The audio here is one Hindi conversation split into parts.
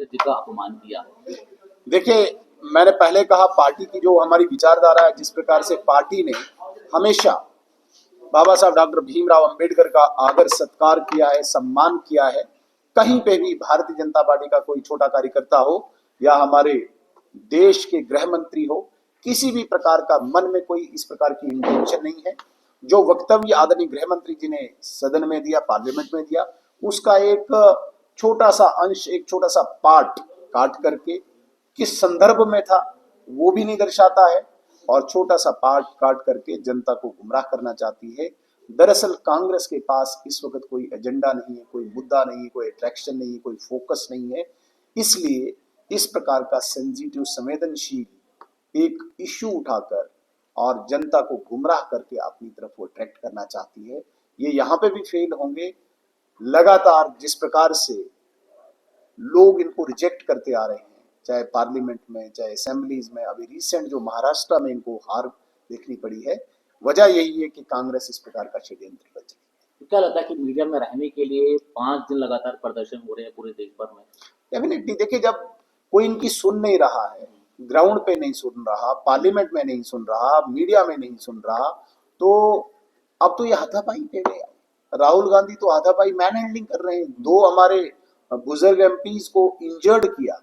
जी का अपमान किया। देखिए, मैंने पहले कहा पार्टी की जो हमारी विचारधारा है, जिस प्रकार से पार्टी ने हमेशा बाबा साहब डॉक्टर भीमराव अंबेडकर का आदर सत्कार किया है, सम्मान किया है। कहीं पे भी भारतीय जनता पार्टी का कोई छोटा कार्यकर्ता हो या हमारे देश के गृह मंत्री हो, किसी भी प्रकार का मन में कोई इस प्रकार की इंटेंशन नहीं है। जो वक्तव्य आदरणीय गृह मंत्री जी ने सदन में दिया, पार्लियामेंट में दिया, उसका एक छोटा सा अंश, एक छोटा सा पार्ट काट करके किस संदर्भ में था वो भी नहीं दर्शाता है, और छोटा सा पार्ट काट करके जनता को गुमराह करना चाहती है। दरअसल कांग्रेस के पास इस वक्त कोई एजेंडा नहीं है, कोई मुद्दा नहीं है, कोई अट्रैक्शन नहीं है, कोई फोकस नहीं है। इसलिए इस प्रकार का सेंसिटिव, संवेदनशील एक इश्यू उठाकर और जनता को गुमराह करके अपनी तरफ वो अट्रैक्ट करना चाहती है। ये यहाँ पे भी फेल होंगे। लगातार जिस प्रकार से लोग इनको रिजेक्ट करते आ रहे हैं, चाहे पार्लियामेंट में, चाहे असेंबलीज में, अभी रिसेंट जो महाराष्ट्र में इनको हार देखनी पड़ी है, वजह यही है कि कांग्रेस इस प्रकार का षड्यंत्र रची। तो क्या लगता है कि मीडिया में रहने के लिए 5 दिन लगातार प्रदर्शन हो रहे हैं पूरे देश भर में? डेफिनेटली देखिए, जब कोई इनकी सुन नहीं रहा है, ग्राउंड पे नहीं सुन रहा, पार्लियामेंट में नहीं सुन रहा, मीडिया में नहीं सुन रहा, तो अब तो ये हाथापाई पे गया। राहुल गांधी तो हाथापाई मैन हैंडलिंग कर रहे हैं, 2 हमारे बुजुर्ग एमपीज को इंजर्ड किया।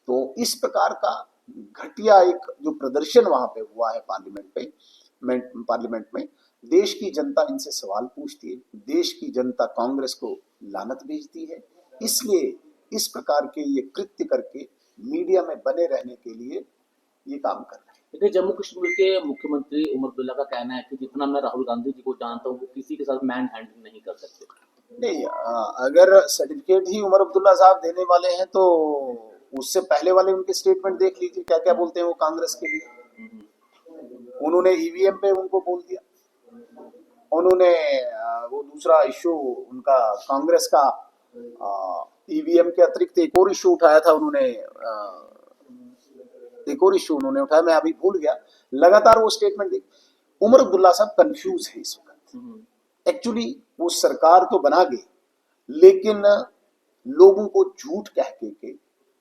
तो इस प्रकार का घटिया एक जो प्रदर्शन वहां पे हुआ है पार्लियामेंट में, देश की जनता इनसे सवाल पूछती है, देश की जनता कांग्रेस को लानत भेजती है। इसलिए इस प्रकार के ये कृत्य करके मीडिया में बने रहने के लिए ये काम कर रहे हैं। देखिए, जम्मू कश्मीर के मुख्यमंत्री उमर अब्दुल्ला का कहना है कि जितना मैं राहुल गांधी जी को जानता हूँ, वो किसी के साथ मैन हैंडलिंग नहीं कर सकते। नहीं, अगर सर्टिफिकेट ही उमर अब्दुल्ला साहब देने वाले हैं तो उससे पहले वाले उनके स्टेटमेंट देख लीजिए, क्या क्या बोलते हैं वो कांग्रेस के लिए। उन्होंने ईवीएम पे उनको बोल दिया, उन्होंने वो दूसरा इश्यू उनका कांग्रेस का ईवीएम के अतिरिक्त एक और इश्यू उठाया था उन्होंने, एक और इश्यू उन्होंने उठाया, मैं अभी भूल गया। लगातार वो स्टेटमेंट दी। उमर अब्दुल्ला साहब कंफ्यूज है इस वक्त। एक्चुअली वो सरकार तो बना गई, लेकिन लोगों को झूठ कह के,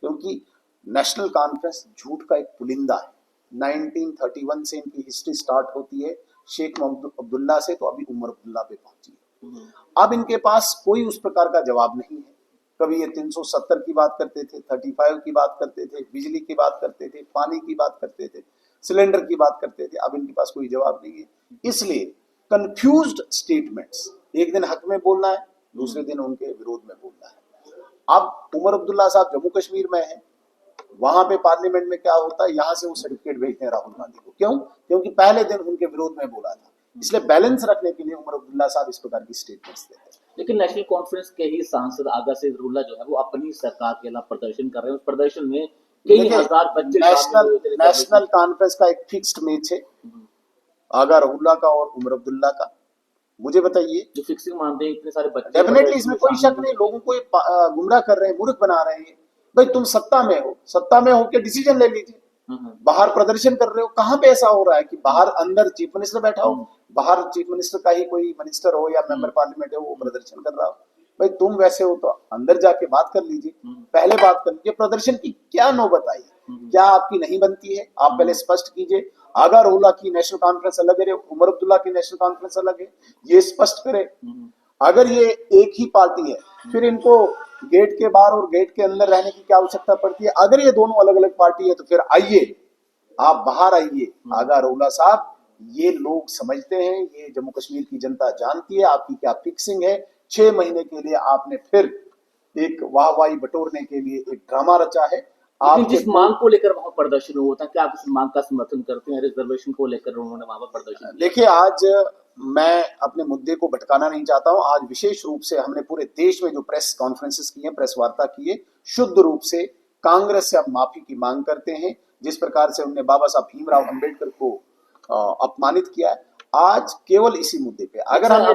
क्योंकि नेशनल कॉन्फ्रेंस झूठ का एक पुलिंदा है। 1931 से इनकी हिस्ट्री स्टार्ट होती है, शेख मोहम्मद अब्दुल्ला से, तो अभी उमर अब्दुल्ला पे पहुंची है। अब इनके पास कोई उस प्रकार का जवाब नहीं है। कभी ये 370 की बात करते थे, 35 की बात करते थे, बिजली की बात करते थे, पानी की बात करते थे, सिलेंडर की बात करते थे। अब इनके पास कोई जवाब नहीं है। इसलिए कंफ्यूज्ड स्टेटमेंट्स, एक दिन हक में बोलना है, दूसरे दिन उनके विरोध में बोलना है। अब उमर अब्दुल्ला साहब जम्मू कश्मीर में है, वहां पे पार्लियामेंट में क्या होता है, यहाँ से वो सर्टिफिकेट भेजते हैं राहुल गांधी को। क्यों? क्योंकि पहले दिन उनके विरोध में बोला था। इसलिए बैलेंस रखने के लिए उमर अब्दुल्ला साहब इस प्रकार की स्टेटमेंट्स देते हैं। लेकिन नेशनल कॉन्फ्रेंस के ही सांसद आगा सिद्दीकुल्ला जो है वो अपनी सरकार के खिलाफ प्रदर्शन कर रहे हैं। उस प्रदर्शन में कई हजार बच्चे नेशनल कॉन्फ्रेंस का एक फिक्स्ड मैच है, आगा रहुल्ला का और उमर अब्दुल्ला का। मुझे बताइए, जो फिक्सिंग मानते हैं इतने सारे बच्चे, डेफिनेटली इसमें कोई शक नहीं, लोगों को गुमराह कर रहे हैं, मूर्ख बना रहे हैं। भाई तुम सत्ता में हो, सत्ता में होकर डिसीजन ले लीजिए। बाहर प्रदर्शन कर रहे हो, कहां पे ऐसा हो रहा है कि बाहर, अंदर चीफ मिनिस्टर बैठा हो, बाहर चीफ मिनिस्टर का ही कोई मिनिस्टर हो या मेंबर पार्लियामेंट हो, वो प्रदर्शन कर रहा हो। भाई तुम वैसे हो तो अंदर जाके बात कर लीजिए, पहले बात कर लीजिए। प्रदर्शन की क्या नौबत आई? क्या आपकी नहीं बनती है? आप पहले स्पष्ट कीजिए। आगा रहुल्ला की नेशनल कॉन्फ्रेंस अलग है, उमर अब्दुल्ला की नेशनल कॉन्फ्रेंस अलग है, ये स्पष्ट करे। अगर ये एक ही पार्टी है, फिर इनको गेट के बाहर और गेट के अंदर रहने की क्या आवश्यकता पड़ती है? अगर ये दोनों अलग अलग पार्टी है तो फिर आइए, आप बाहर आइए। आगा रहुल्ला साहब, ये लोग समझते हैं, ये जम्मू कश्मीर की जनता जानती है आपकी क्या फिक्सिंग है। 6 महीने के लिए आपने फिर एक वाहवाही बटोरने के लिए एक ड्रामा रचा है। आप जिस मांग को लेकर वहां प्रदर्शन हुआ था, क्या आप इस मांग का समर्थन करते हैं? रिजर्वेशन को लेकर उन्होंने वहां पर प्रदर्शन किया। देखिए, आज मैं अपने मुद्दे को भटकाना नहीं चाहता हूं। आज विशेष रूप से हमने पूरे देश में जो प्रेस कॉन्फ्रेंसेस की है, प्रेस वार्ता की है, शुद्ध रूप से कांग्रेस से अब माफी की मांग करते हैं। जिस प्रकार से उन्होंने बाबा साहब भीमराव अंबेडकर को अपमानित किया है, आज केवल इसी मुद्दे पे अगर हम